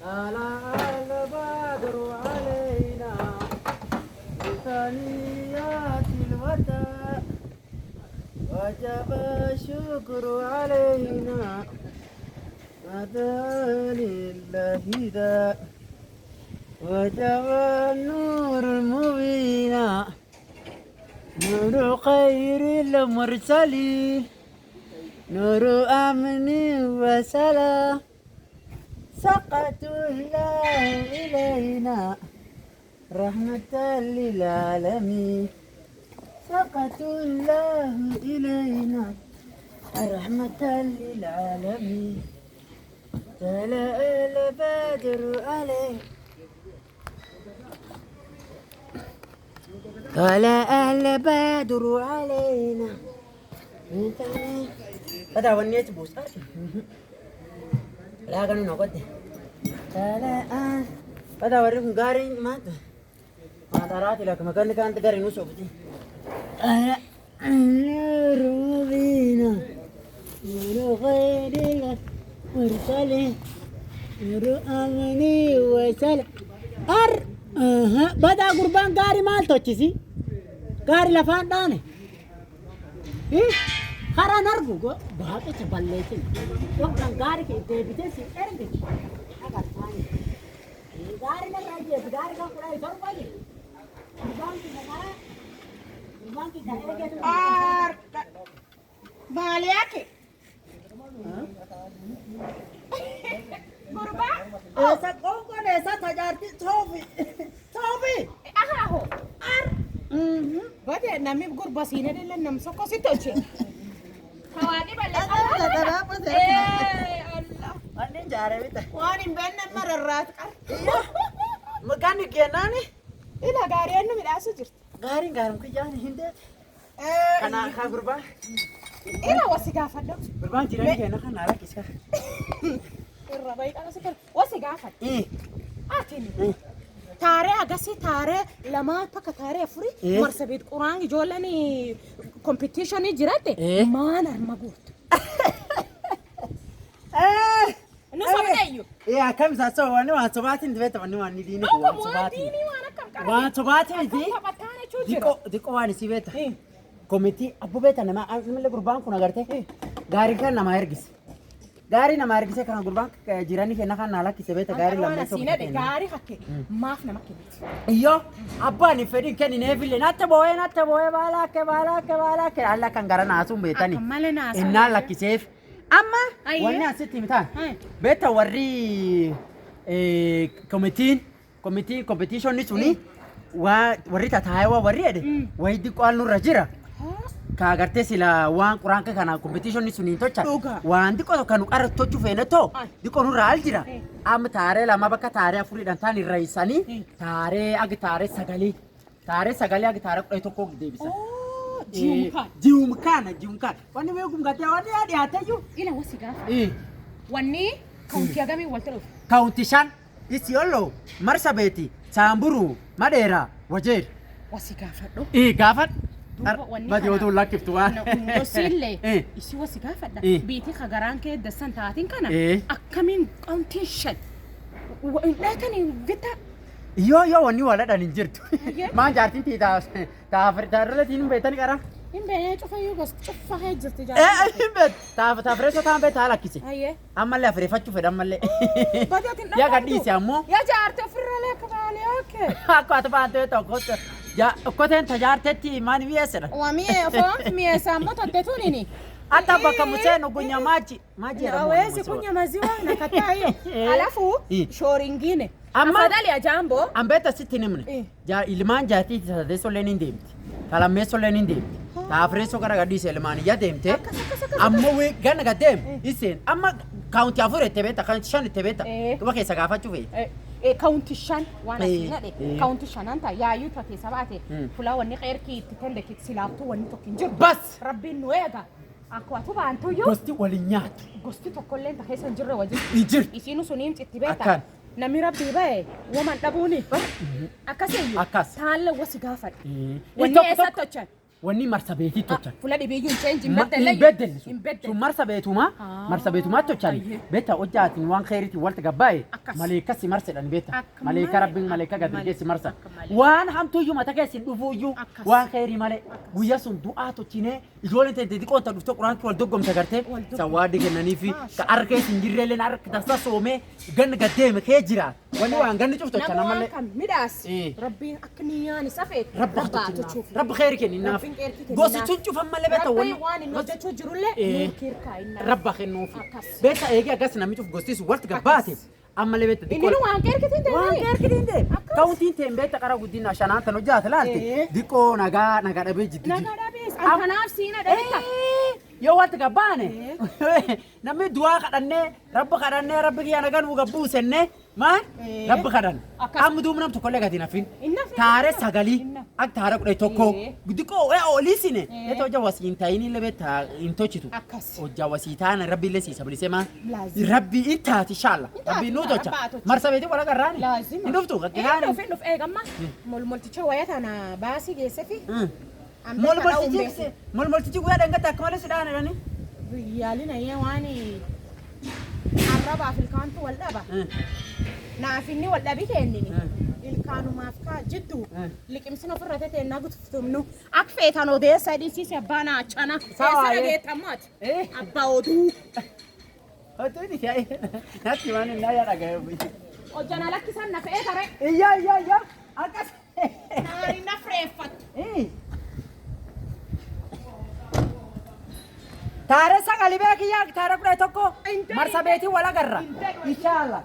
على البدر علينا بثنيات الوداع وجب الشكر علينا مدى لله ذا وجب النور المبين نور خير المرسلين نور أمن وسلام سقط الله إلينا رحمة للعالمين سقط الله إلينا رحمة للعالمين طلع البدر عليه طلع البدر علينا هذا هو النيت بوس لا كانوا نقول هذا وريكم قاري ما تراتي لك مكان كان تقاري نوسوبتي روبينا نور غيرك مرسلين نور أمني وسلام بدا قربان قاري مال توچسي قاري لفان دانه خرا نرجو باقي تبليتين وقت قاري كده بتسي ارجع اگر ثاني قاري لا راجي قاري का पूरा इधर वाली قربان की हमारा قربان की दायरे के और बालिया के قربان ऐसा कौन ऐसा सजाती छोबी आहा हो Bade nami gurbasine delle nam soko sitoche. Hawani balle. Allah Allah. Anni जा रहे बिता Wani benne mararrat qar. मकान के नानी Ila gari ennu midasu jirti. गारी गारम के जान हिंदे kana ka gurba Ila wasi gafaddo. gurban jiran ke na kana la kiska Irra bai kana sikar wasi gafad. eh Atini. Tare agasi tare lama paka tare afuri marsabit qur'an jolani competition jirate man armagut. No sabdayu. eh kam sa so wani wa sobatin da beta wani wani dini ko wa sobatin Dini wana kam kar. wa sobatin di Patane chujira. diko wani si beta komiti abu beta nama amle gurban kuna garte gari kan nama ergis gari nama ergis kan gurban jirani ke na kan nala kise beta gari la meso sina de gari hakke maaf nama kibiti. iyo abba ni fedi kan ne ville natta boye bala ke alla kan garana asum betani Male na asa. inna la kisef amma Ayye. wani asiti mitan Hai. beta warri committee competition ni suni wa warri tataiwa warri ade wai di kwal nurra jira ka garte sila wan quran ka kana competition ni suni tocha Dhuga. wan di ko kanu ar tochu fene to Ai. di ko nurra al jira am tare la mabaka tare afuri dan tani raisani tare ag tare sagali ag tare ko to ko debisa jiumkan wani me gum gate wani ade atayu Ila wasi gafa. eh Wanni kaunti agami waltero. Kauntishan Isiolo Marsabeti Samburu Madera Wajer Wasi gafa do. Gafat Duba wanni Badi kana. wato lakiftu wa Dosille. Eh. Isi wasi gafa da. Eh. Biti khagaran ke da santatin kana. Eh. Akamin kaunti shan. Lakani vita Yo wani wala dan injirtu Ayye. Ma jartin ti ta afritarle tin betani kara imbe chufa yugos chufa hejjati ja. bet ta freso ta bet ala kisi Ayye. amalle afre fachu fe amalle Badatin ya gadisi ammo Ya jarte firrale kabali okay. akko atbanto to ko ya ko ten tajarte ti mani wiesera Wamie fom mie sambo tatetunini. hata baka museno kunya maji Hawezi kunywa maziwa na kataa hiyo. Alafu shauri ingine. Ama- Afadhali ya jambo. ambeta siti nimne ja ilman jati ta deso lenin demti kala meso lenin demti ta afreso kara gadisi ilman ya demte amma we gana gadem isen amma county afure tebeta county shan tebeta ko ke sagafa chuve Kaunti shan wana Eh, sinade. eh. Kaunti shananta ya yuta ke sabate. Fula wani khairki titende ki silaftu wani tokin jir. bas Rabbi nuega. Akwa tuba antu yo. gosti walinyat Gosti tokkolleen takeessa hin jirre wajjin. injir Isiinu suniin citti beeta. Akkan. Namni rabbii bahe woman dhabuuni. Akkasii Akkas. taalle wasi gaafadhe. Eh. Wanni Tokko- eessa tochan? wanni marsa beetii tochan. Fuula dhibiyyuun cheenji Hin beddelli sun. Sun marsa beetumaa tochani. Beeta hojjaatiin waan khayriitiin walta gabbaa'e maleekas si marsedhan beeta. Maleeka rabbiin maleeka gadirgeessi marsa. Waan hamtuuyyuu mata keessin dhufuuyyuu waan khayrii malee guyyaa sun du'aa tochinee ijoolleen ta'e xixiqqoon ta'e dhuftee quraanki wal doggomte gartee sawaaddi kennanii fi ka arkee sin jirreelleen harka tarsa soomee ganna gaddeeme kee jira. Wanni waan ganni cuftu tochana malee. Midhaas rabbiin akka niyyaan isa feet rabbaa tochuuf. Rabbi khayri kenninnaaf. Gosi cuncuufan malee beeta wanni waan inni hojjechuu jirullee nuukir kaa'inna. Rabba kennuufi. Beeta eegee akkas namni cuuf gostiisu walti gabbaate. Amma lebeeta diqqoo. Inni waan keerkitiin deemee. Waan keerkitiin deemee. Kaawuntiin ta'e beeta qara guddina shanaan tan hojjaate laalte. Diqqoo nagaa dhabee jiddu. Nagaa dhabee kanaaf siina dhabee. Yoo walti gabbaane namni du'aa kadhannee rabbi kiyya nagaa nuu gabbuusennee maan rabbi kadhan. Amma duuba nam tokkollee gadi nafin. Taare sagalii akka taare kudha tokko diqqoo oliisine. Beeta hojja wasiin ta'inii lebeeta hin tochitu. Hojja wasii taana rabbi illee siisa bilisee maan. Rabbi intaati inshaalla. Rabbi nuu tocha. Marsa beetii wala garraani. Hin dhuftu gagginaani. Dhuf eegamma molticha wayyaa tana baasii geessefi. Moltichi guyyaa dhangata akka malee sidhaan jedhani. Yaalina yee waan arrabaaf ilkaantu wal dhaba. Naaf inni wal dhabi kennini. Ilkaanumaaf kaa jiddu liqimsin ofirra ta'e naa gutuftumnu akka feetan odeessa dhiisise abbaa naachana. Eessa dhageettammaati? Abbaa oduu. Oduu ni ta'e. Natti waan hin naa yaada Hojjana lakkisan na fe'ee tare. Iyyaa akkas. Naari na fireeffatu. Taare sagali beekiyyaa taare kudha tokko marsa beetii wala garra. Inshallah.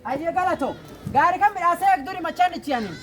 Ayyee galato. Gaari kan midhaasee eegduri machaan ichi yaaniin.